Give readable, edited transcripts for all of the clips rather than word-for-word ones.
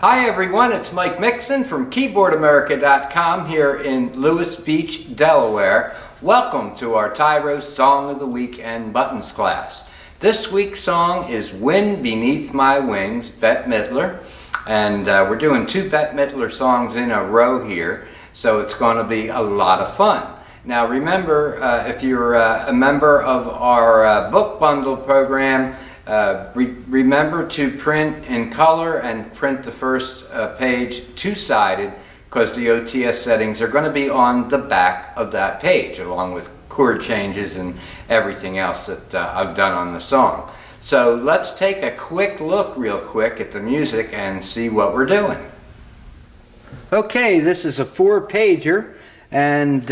Hi everyone, it's Mike Mixon from Keyboardamerica.com here in Lewis Beach, Delaware. Welcome to our Tyros Song of the Week and Buttons class. This week's song is Wind Beneath My Wings, Bette Midler. And we're doing two Bette Midler songs in a row here, so it's going to be a lot of fun. Now remember, if you're a member of our book bundle program, remember to print in color and print the first page two-sided, because the OTS settings are going to be on the back of that page along with chord changes and everything else that I've done on the song. So let's take a quick look real quick at the music and see what we're doing. Okay, this is a 4-pager, and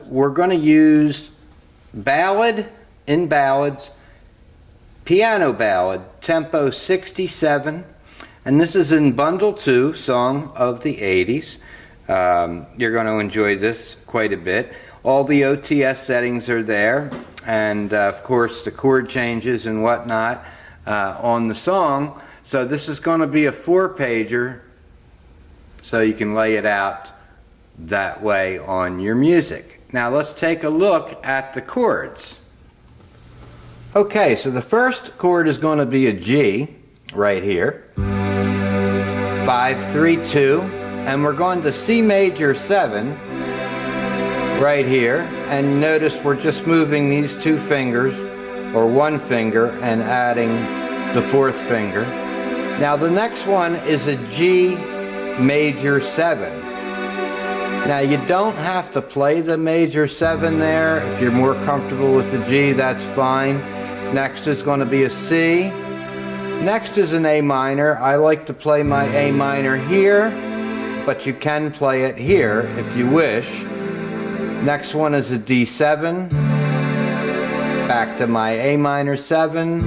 we're going to use ballad in ballads, piano ballad, tempo 67, and this is in bundle 2, song of the 80s. You're going to enjoy this quite a bit. All the OTS settings are there, and of course the chord changes and whatnot on the song. So this is going to be a 4-pager, so you can lay it out that way on your music. Now let's take a look at the chords. Okay, so the first chord is going to be a G right here, 5, 3, 2, and we're going to C major 7 right here, and notice we're just moving these two fingers, or one finger, and adding the fourth finger. Now the next one is a G major 7. Now you don't have to play the major 7 there. If you're more comfortable with the G, that's fine. Next is going to be a C. Next is an A minor. I like to play my A minor here, but you can play it here if you wish. Next one is a D7. Back to my A minor 7.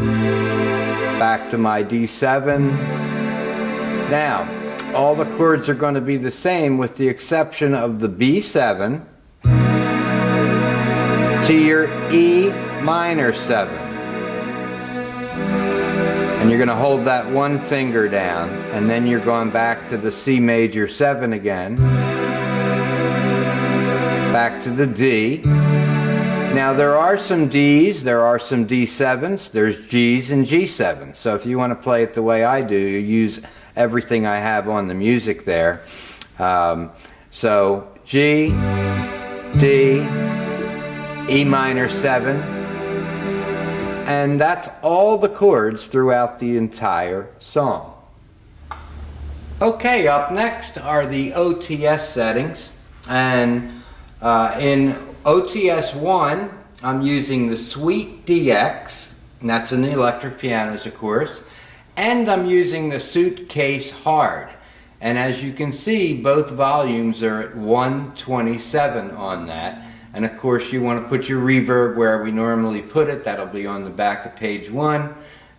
Back to my D7. Now, all the chords are going to be the same with the exception of the B7 to your E minor 7. And you're going to hold that one finger down, and then you're going back to the C major 7 again, back to the D. Now there are some Ds, there are some D7s, there's Gs and G7s. So if you want to play it the way I do, you use everything I have on the music there. So G, D, E minor 7. And that's all the chords throughout the entire song. Okay, up next are the OTS settings. And in OTS 1, I'm using the Sweet DX, and that's in the electric pianos, of course. And I'm using the Suitcase Hard. And as you can see, both volumes are at 127 on that. And of course you want to put your reverb where we normally put it. That'll be on the back of page 1.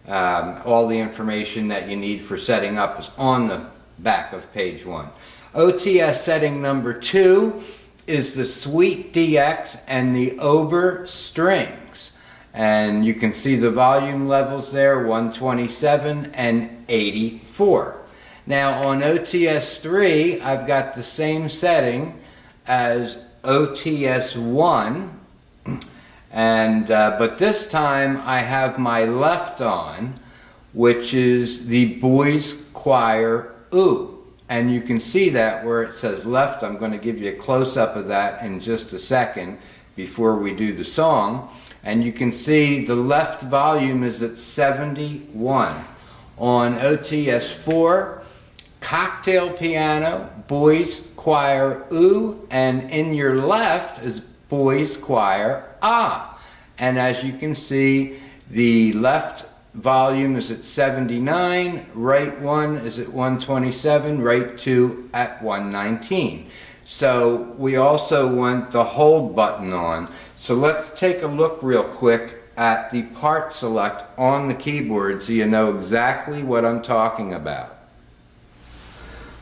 All the information that you need for setting up is on the back of page 1. OTS setting number 2 is the Sweet DX and the Ober strings. And you can see the volume levels there, 127 and 84. Now on OTS 3, I've got the same setting as OTS 1, and but this time I have my left on, which is the boys choir ooh, and you can see that where it says left. I'm going to give you a close-up of that in just a second before we do the song, and you can see the left volume is at 71. On OTS 4, cocktail piano, boys choir ooh, and in your left is boys choir ah. And as you can see, the left volume is at 79, right one is at 127, right two at 119. So we also want the hold button on. So let's take a look real quick at the Partselect on the keyboard so you know exactly what I'm talking about.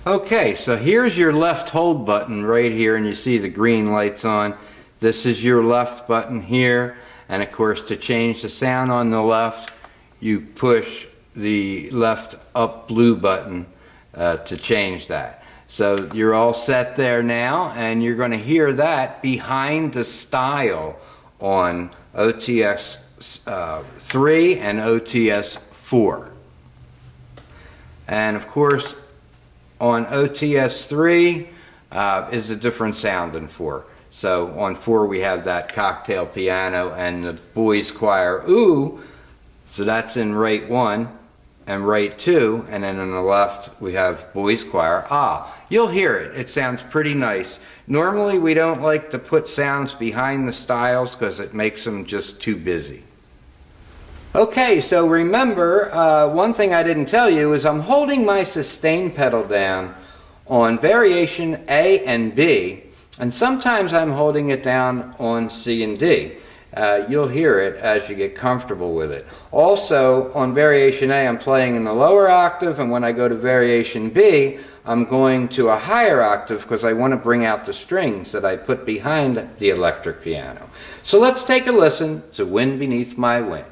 Okay, so here's your left hold button right here, and you see the green lights on. This is your left button here, and of course to change the sound on the left, you push the left up blue button to change that. So you're all set there now, and you're going to hear that behind the style on OTS 3 and OTS 4. And of course, on OTS 3 is a different sound than 4. So on 4 we have that cocktail piano and the boys choir ooh, so that's in rate 1 and rate 2, and then on the left we have boys choir ah. You'll hear it, it sounds pretty nice. Normally we don't like to put sounds behind the styles because it makes them just too busy. Okay, so remember, one thing I didn't tell you is I'm holding my sustain pedal down on variation A and B, and sometimes I'm holding it down on C and D. You'll hear it as you get comfortable with it. Also, on variation A, I'm playing in the lower octave, and when I go to variation B, I'm going to a higher octave because I want to bring out the strings that I put behind the electric piano. So let's take a listen to Wind Beneath My Wings.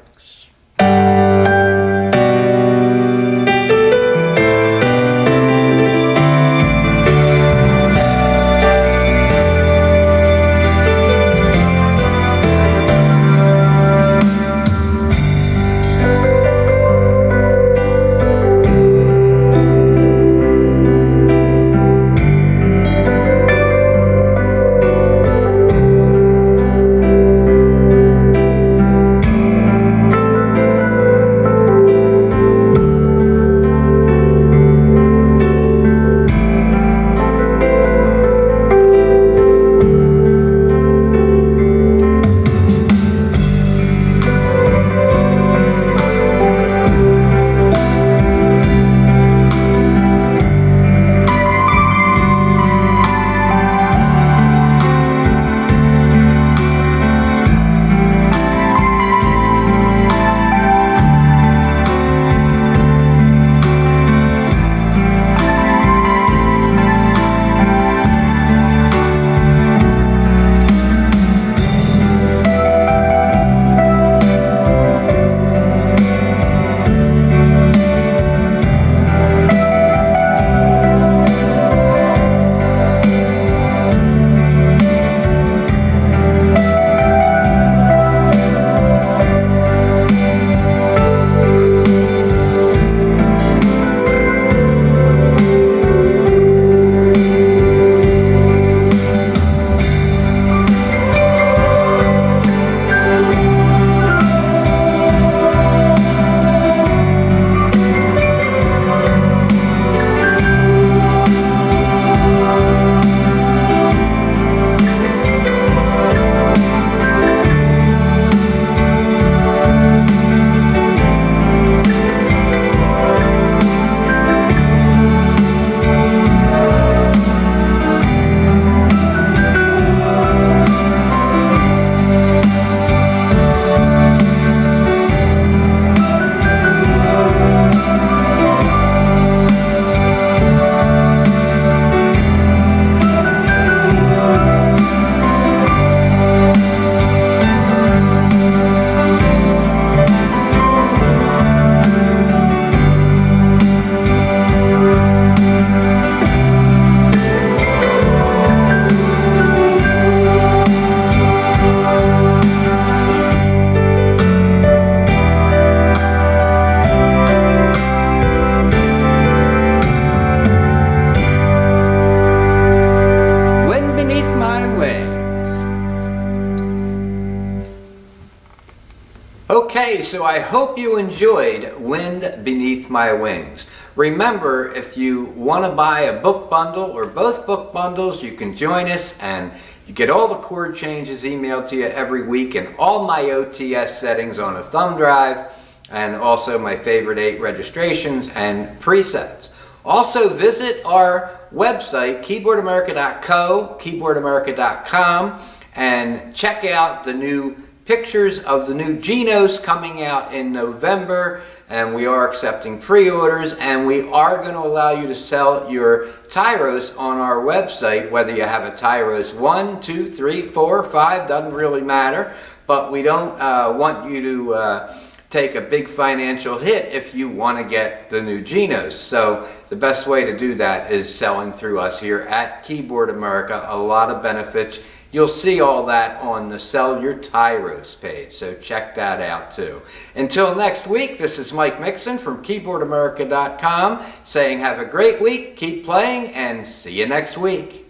Okay, so I hope you enjoyed Wind Beneath My Wings. Remember, if you want to buy a book bundle or both book bundles, you can join us and you get all the chord changes emailed to you every week and all my OTS settings on a thumb drive, and also my favorite 8 registrations and presets. Also visit our website, Keyboardamerica.com, and check out the new pictures of the new Genos coming out in November, and we are accepting pre-orders, and we are going to allow you to sell your Tyros on our website, whether you have a Tyros 1, 2, 3, 4, 5, doesn't really matter, but we don't want you to take a big financial hit if you want to get the new Genos. So the best way to do that is selling through us here at Keyboard America. A lot of benefits. You'll see all that on the Sell Your Tyros page, so check that out too. Until next week, this is Mike Mixon from Keyboardamerica.com saying have a great week, keep playing, and see you next week.